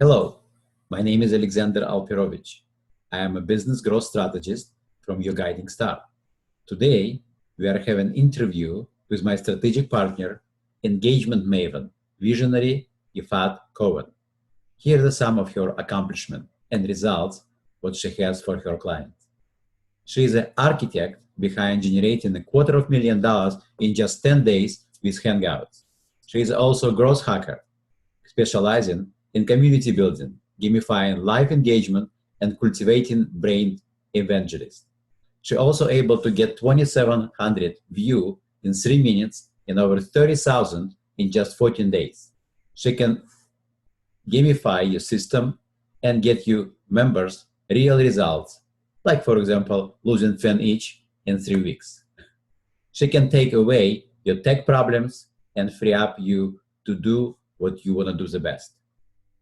Hello, my name is Alexander Alperovich. I am a business growth strategist from Your Guiding Star. Today, we are having an interview with my strategic partner, engagement maven, visionary Ifat Cohen. Here are some of her accomplishments and results, what she has for her clients. She is an architect behind generating $250,000 in just 10 days with Hangouts. She is also a growth hacker, specializing in community building, gamifying live engagement, and cultivating brain evangelists. She also able to get 2,700 views in 3 minutes and over 30,000 in just 14 days. She can gamify your system and get you members real results, like for example, losing 10 each in 3 weeks. She can take away your tech problems and free up you to do what you want to do the best.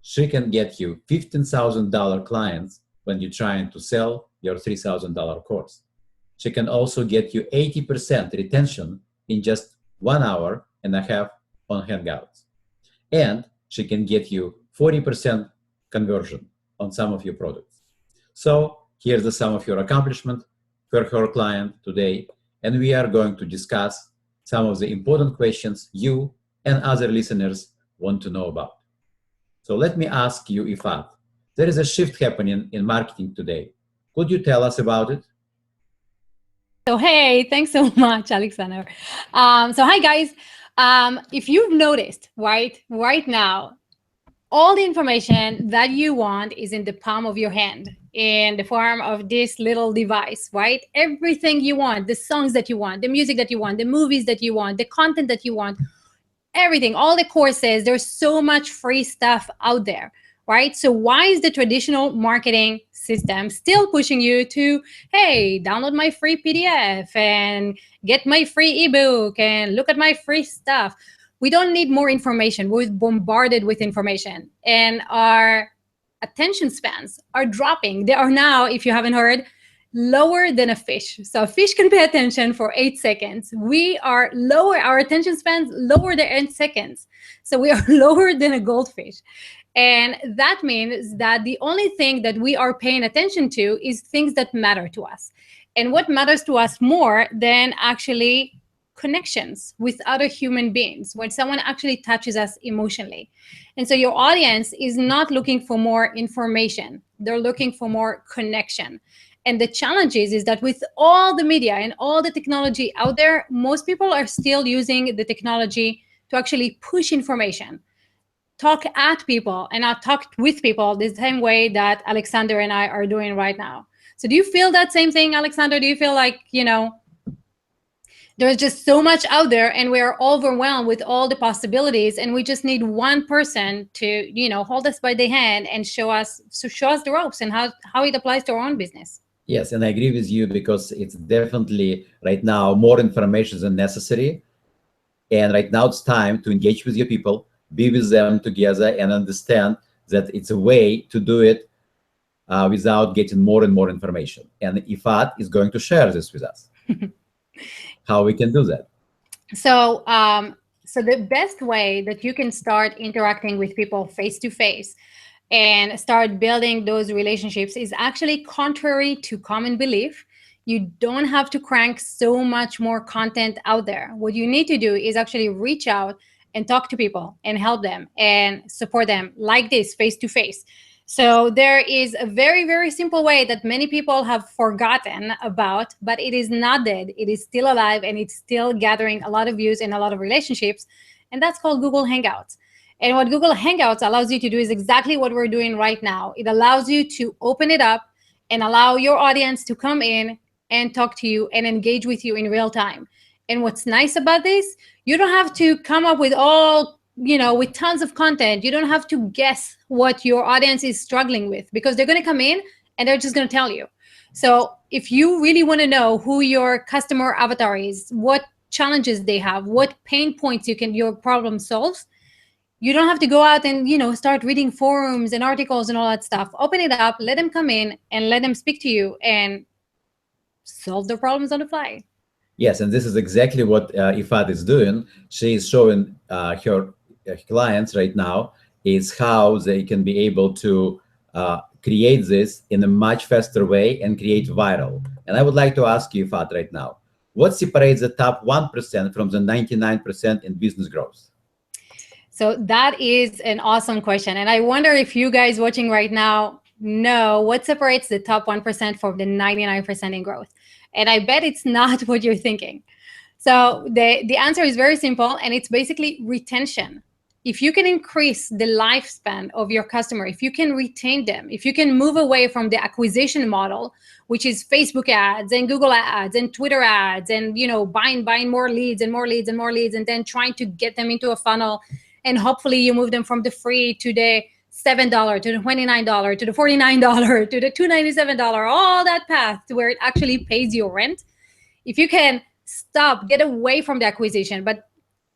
She can get you $15,000 clients when you're trying to sell your $3,000 course. She can also get you 80% retention in just 1.5 hours on Hangouts. And she can get you 40% conversion on some of your products. So here's the sum of your accomplishment for her client today. And we are going to discuss some of the important questions you and other listeners want to know about. So let me ask you, Ifat, there is a shift happening in marketing today. Could you tell us about it? So, hey, thanks so much, Alexander. Hi, guys. If you've noticed, right now, all the information that you want is in the palm of your hand in the form of this little device, right? Everything you want, the songs that you want, the music that you want, the movies that you want, the content that you want, everything, all the courses, there's so much free stuff out there, right? So why is the traditional marketing system still pushing you to, hey, download my free PDF and get my free ebook and look at my free stuff? We don't need more information. We're bombarded with information, and our attention spans are dropping. They are now, if you haven't heard, lower than a fish. So a fish can pay attention for 8 seconds. We are lower, our attention spans lower than 8 seconds. So we are lower than a goldfish. And that means that the only thing that we are paying attention to is things that matter to us. And what matters to us more than actually connections with other human beings, when someone actually touches us emotionally. And so your audience is not looking for more information. They're looking for more connection. And the challenge is that with all the media and all the technology out there, most people are still using the technology to actually push information, talk at people, and not talk with people the same way that Alexander and I are doing right now. So do you feel that same thing, Alexander? Do you feel like, there's just so much out there and we're overwhelmed with all the possibilities, and we just need one person to, hold us by the hand and show us the ropes and how it applies to our own business? Yes, and I agree with you, because it's definitely right now more information than necessary. And right now it's time to engage with your people, be with them together, and understand that it's a way to do it without getting more and more information. And Ifat is going to share this with us, how we can do that. So, so the best way that you can start interacting with people face to face and start building those relationships is actually contrary to common belief. You don't have to crank so much more content out there. What you need to do is actually reach out and talk to people and help them and support them like this, face to face. So there is a very, very simple way that many people have forgotten about, but it is not dead. It is still alive, and it's still gathering a lot of views and a lot of relationships. And that's called Google Hangouts. And what Google Hangouts allows you to do is exactly what we're doing right now. It allows you to open it up and allow your audience to come in and talk to you and engage with you in real time. And what's nice about this, you don't have to come up with with tons of content. You don't have to guess what your audience is struggling with, because they're going to come in and they're just going to tell you. So if you really want to know who your customer avatar is, what challenges they have, what pain points your problem solves, you don't have to go out and, start reading forums and articles and all that stuff. Open it up, let them come in and let them speak to you and solve their problems on the fly. Yes, and this is exactly what Ifat is doing. She is showing her clients right now, is how they can be able to create this in a much faster way and create viral. And I would like to ask you, Fat, right now, what separates the top 1% from the 99% in business growth? So that is an awesome question. And I wonder if you guys watching right now know what separates the top 1% from the 99% in growth. And I bet it's not what you're thinking. So the answer is very simple, and it's basically retention. If you can increase the lifespan of your customer, if you can retain them, if you can move away from the acquisition model, which is Facebook ads and Google ads and Twitter ads and buying more leads and more leads and more leads, and then trying to get them into a funnel, and hopefully you move them from the free to the $7 to the $29 to the $49 to the $297, all that path to where it actually pays your rent. If you can get away from the acquisition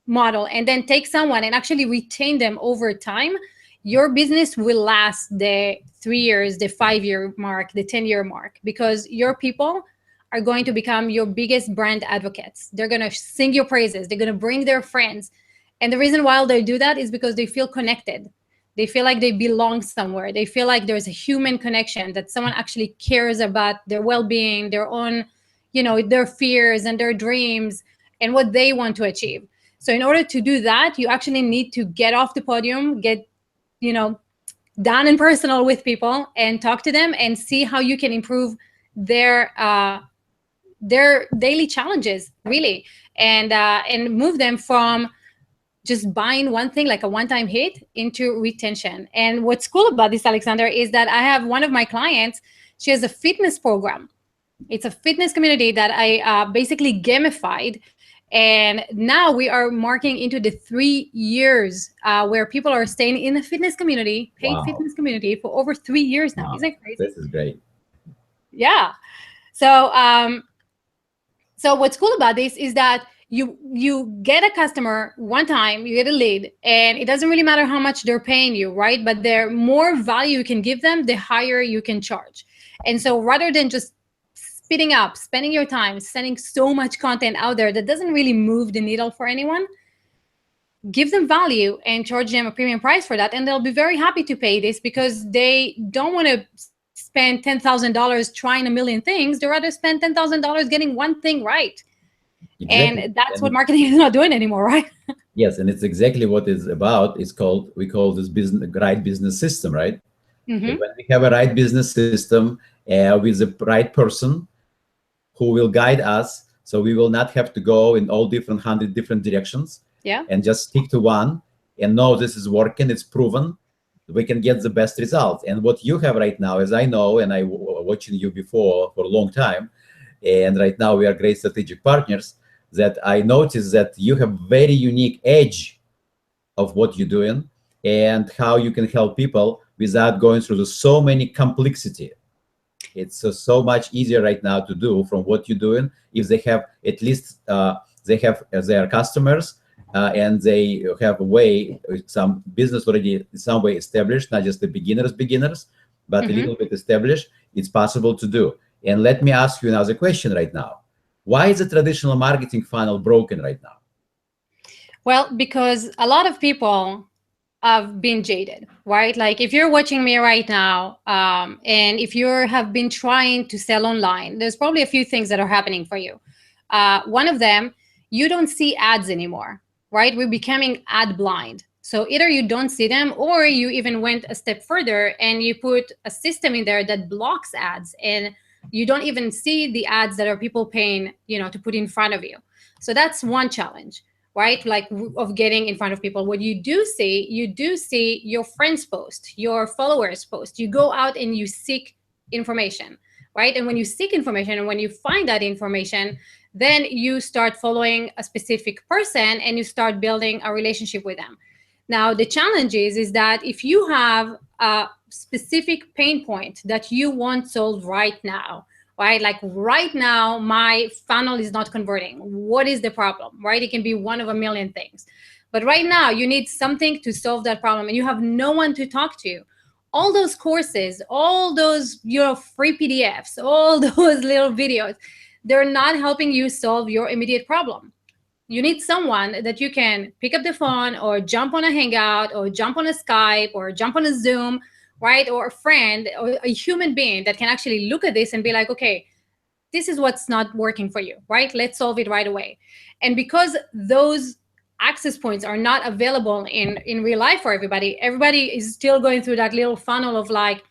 model and then take someone and actually retain them over time, your business will last the 3 years, the 5-year mark, the 10-year mark, because your people are going to become your biggest brand advocates. They're going to sing your praises. They're going to bring their friends. And the reason why they do that is because they feel connected. They feel like they belong somewhere. They feel like there's a human connection, that someone actually cares about their well-being, their own, their fears and their dreams and what they want to achieve. So in order to do that, you actually need to get off the podium, get, down and personal with people and talk to them and see how you can improve their daily challenges, really, and move them from just buying one thing, like a one-time hit, into retention. And what's cool about this, Alexander, is that I have one of my clients, she has a fitness program. It's a fitness community that I basically gamified. And now we are marking into the 3 years where people are staying in the fitness community, paid fitness community, for over 3 years now. Isn't that crazy? This is great. Yeah. So, so what's cool about this is that you get a customer one time, you get a lead, and it doesn't really matter how much they're paying you, right? But the more value you can give them, the higher you can charge. And so rather than just spending your time, sending so much content out there that doesn't really move the needle for anyone, give them value and charge them a premium price for that. And they'll be very happy to pay this, because they don't want to spend $10,000 trying a million things. They rather spend $10,000 getting one thing right. Exactly. And that's what marketing is not doing anymore, right? Yes, and it's exactly what it's about. We call this right business system, right? Mm-hmm. When we have a right business system with the right person who will guide us, so we will not have to go in all 100 different directions. Yeah. And just stick to one and know this is working, it's proven, we can get the best results. And what you have right now, as I know, and I watching you before for a long time, and right now we are great strategic partners, that I noticed that you have very unique edge of what you're doing and how you can help people without going through so many complexity. It's so much easier right now to do from what you're doing if they have at least they have their customers and they have a way, some business already in some way established, not just the beginners, but a little bit established. It's possible to do. And let me ask you another question right now. Why is the traditional marketing funnel broken right now? Well, because a lot of people have been jaded, right? Like if you're watching me right now, and if you have been trying to sell online, there's probably a few things that are happening for you. One of them, you don't see ads anymore, right? We're becoming ad blind. So either you don't see them, or you even went a step further and you put a system in there that blocks ads, and you don't even see the ads that are people paying, to put in front of you. So that's one challenge, right? Like of getting in front of people. What you do see your friends post, your followers post. You go out and you seek information, right? And when you seek information and when you find that information, then you start following a specific person and you start building a relationship with them. Now, the challenge is that if you have a specific pain point that you want solved right now, right? Like right now, my funnel is not converting. What is the problem, right? It can be one of a million things. But right now, you need something to solve that problem and you have no one to talk to. All those courses, all those free PDFs, all those little videos, they're not helping you solve your immediate problem. You need someone that you can pick up the phone or jump on a Hangout or jump on a Skype or jump on a Zoom, right? Or a friend or a human being that can actually look at this and be like, okay, this is what's not working for you, right? Let's solve it right away. And because those access points are not available in real life for everybody, everybody is still going through that little funnel of like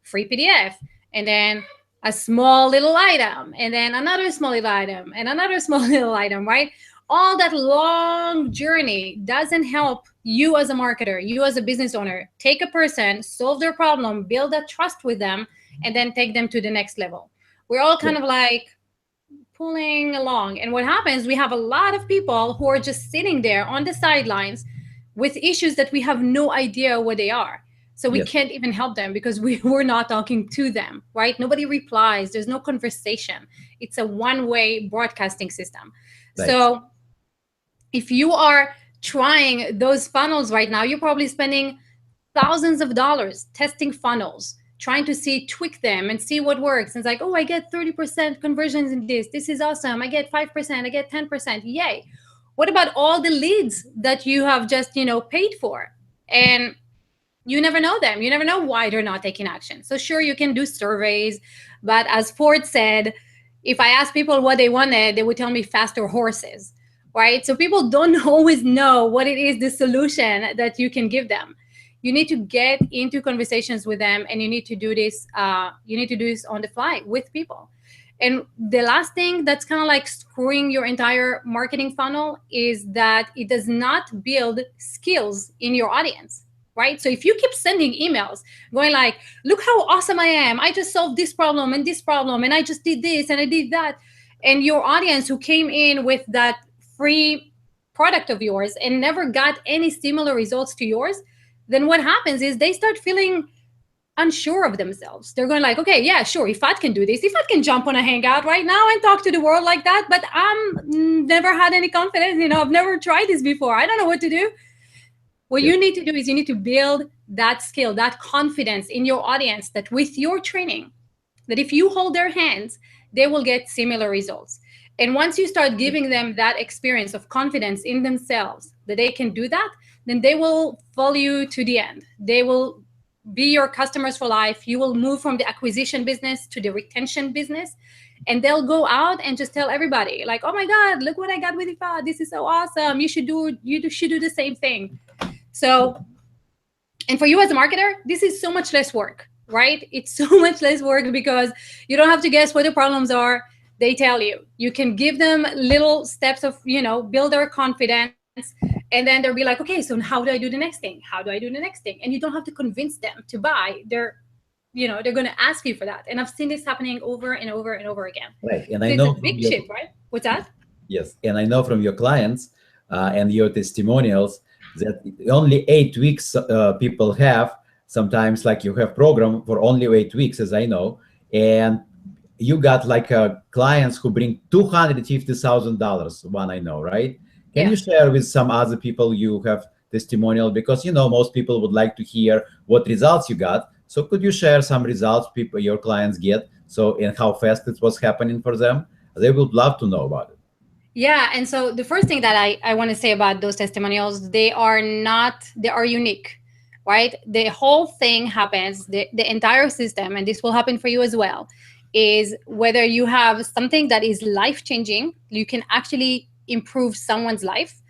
free PDF, and then a small little item, and then another small little item, and another small little item, right? All that long journey doesn't help you as a marketer, you as a business owner. Take a person, solve their problem, build that trust with them, and then take them to the next level. We're all Yeah. kind of like pulling along. And what happens, we have a lot of people who are just sitting there on the sidelines with issues that we have no idea what they are. So we Yes. can't even help them because we're not talking to them, right? Nobody replies. There's no conversation. It's a one-way broadcasting system. Right. So if you are trying those funnels right now, you're probably spending thousands of dollars testing funnels, trying to see, tweak them and see what works. And it's like, oh, I get 30% conversions in this. This is awesome. I get 5%, I get 10%. Yay. What about all the leads that you have just, paid for? And you never know them. You never know why they're not taking action. So sure, you can do surveys, but as Ford said, if I asked people what they wanted, they would tell me faster horses, right? So people don't always know what it is, the solution that you can give them. You need to get into conversations with them, and you need to do this. You need to do this on the fly with people. And the last thing that's kind of like screwing your entire marketing funnel is that it does not build skills in your audience, right? So if you keep sending emails going like, look how awesome I am, I just solved this problem, and I just did this and I did that, and your audience who came in with that free product of yours and never got any similar results to yours, then what happens is they start feeling unsure of themselves. They're going like, okay, yeah, sure, if I can do this, if I can jump on a Hangout right now and talk to the world like that, but I'm never had any confidence, I've never tried this before, I don't know what to do. What Yes. you need to do is you need to build that skill, that confidence in your audience, that with your training, that if you hold their hands, they will get similar results. And once you start giving them that experience of confidence in themselves, that they can do that, then they will follow you to the end. They will be your customers for life. You will move from the acquisition business to the retention business. And they'll go out and just tell everybody, like, oh my God, look what I got with IFA. This is so awesome. You should do the same thing. So, and for you as a marketer, this is so much less work, right? It's so much less work because you don't have to guess what the problems are. They tell you. You can give them little steps of, build their confidence. And then they'll be like, okay, so how do I do the next thing? How do I do the next thing? And you don't have to convince them to buy. They're going to ask you for that. And I've seen this happening over and over and over again. Right. And So I it's a know from big your, shift, right? What's that? yes, and I know from your clients and your testimonials that only 8 weeks people have. Sometimes, like you have program for only 8 weeks, as I know, and you got like clients who bring $250,000. One I know, right? Can Yeah. you share with some other people you have testimonial? Because most people would like to hear what results you got. So could you share some results people your clients get? So and how fast it was happening for them? They would love to know about it. Yeah. And so the first thing that I want to say about those testimonials, they are unique, right? The whole thing happens, the entire system, and this will happen for you as well, is whether you have something that is life changing, you can actually improve someone's life.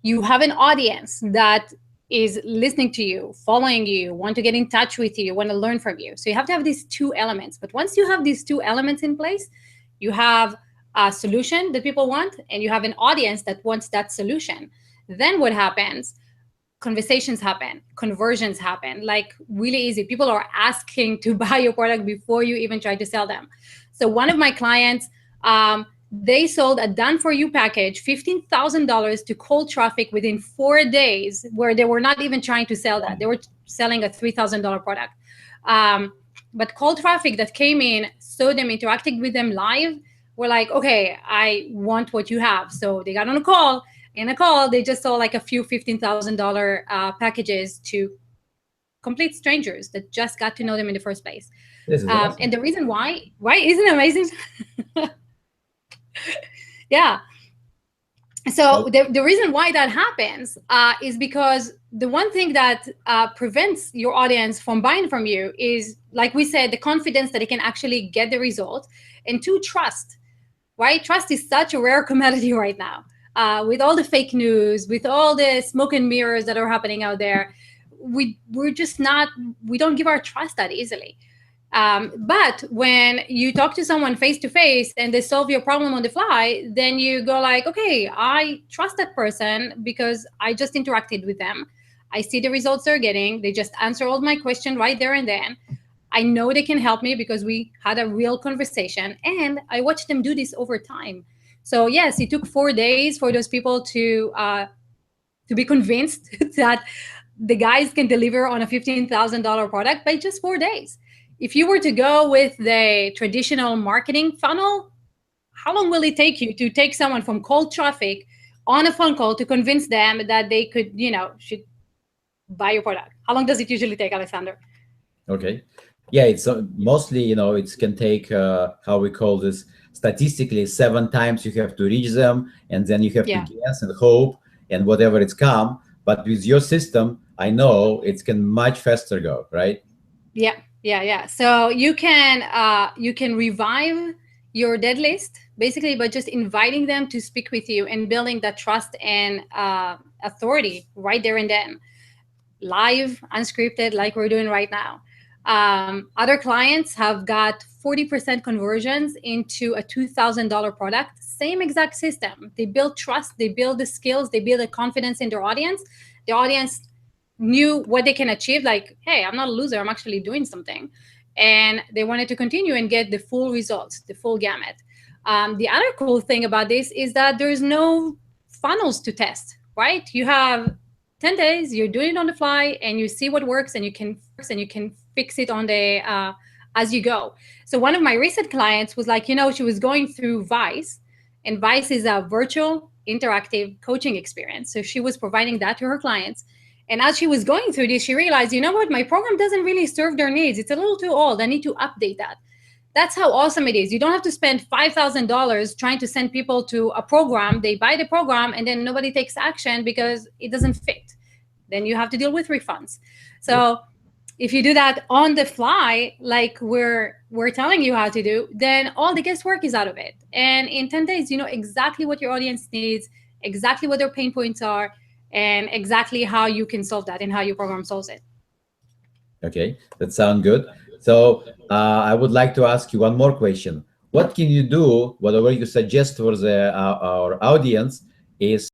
You have an audience that is listening to you, following you, want to get in touch with you, want to learn from you. So you have to have these two elements. But once you have these two elements in place, you have a solution that people want, and you have an audience that wants that solution. Then what happens? Conversations happen, conversions happen, like really easy. People are asking to buy your product before you even try to sell them. So one of my clients, they sold a done for you package, $15,000 to cold traffic within 4 days, where they were not even trying to sell that. They were selling a $3,000 product. But cold traffic that came in, saw them, interacting with them live, were like, okay, I want what you have. So they got on a call. In a call, they just saw like a few $15,000 packages to complete strangers that just got to know them in the first place. This is awesome. And the reason why, right? Isn't it amazing? Yeah. So the reason why that happens is because the one thing that prevents your audience from buying from you is, like we said, the confidence that they can actually get the result, and two, trust. Right? Trust is such a rare commodity right now. With all the fake news, with all the smoke and mirrors that are happening out there, we're just not, we don't give our trust that easily. But when you talk to someone face to face and they solve your problem on the fly, then you go like, okay, I trust that person because I just interacted with them. I see the results they're getting. They just answer all my questions right there and then. I know they can help me because we had a real conversation, and I watched them do this over time. So yes, it took 4 days for those people to be convinced that the guys can deliver on a $15,000 product by just 4 days. If you were to go with the traditional marketing funnel, how long will it take you to take someone from cold traffic on a phone call to convince them that they could, should buy your product? How long does it usually take, Alexander? Okay. Yeah, it's mostly, it can take, how we call this, statistically 7 times you have to reach them, and then you have to guess and hope and whatever it's come. But with your system, I know it can much faster go, right? Yeah. So you can revive your dead list basically by just inviting them to speak with you and building that trust and authority right there and then, live, unscripted, like we're doing right now. Other clients have got 40% conversions into a $2,000 product. Same exact system. They build trust, they build the skills, they build the confidence in their audience. The audience knew what they can achieve, like, hey, I'm not a loser, I'm actually doing something. And they wanted to continue and get the full results, the full gamut. The other cool thing about this is that there's no funnels to test, right? You have 10 days, you're doing it on the fly, and you see what works, and you can fix it on the as you go. So one of my recent clients was like, she was going through Vice, and Vice is a virtual interactive coaching experience. So she was providing that to her clients. And as she was going through this, she realized, you know what, my program doesn't really serve their needs. It's a little too old. I need to update that. That's how awesome it is. You don't have to spend $5,000 trying to send people to a program. They buy the program and then nobody takes action because it doesn't fit. Then you have to deal with refunds. So if you do that on the fly, like we're telling you how to do, then all the guesswork is out of it. And in 10 days, you know exactly what your audience needs, exactly what their pain points are, and exactly how you can solve that and how your program solves it. Okay, that sounds good. So I would like to ask you one more question. What can you do, whatever you suggest for our audience, is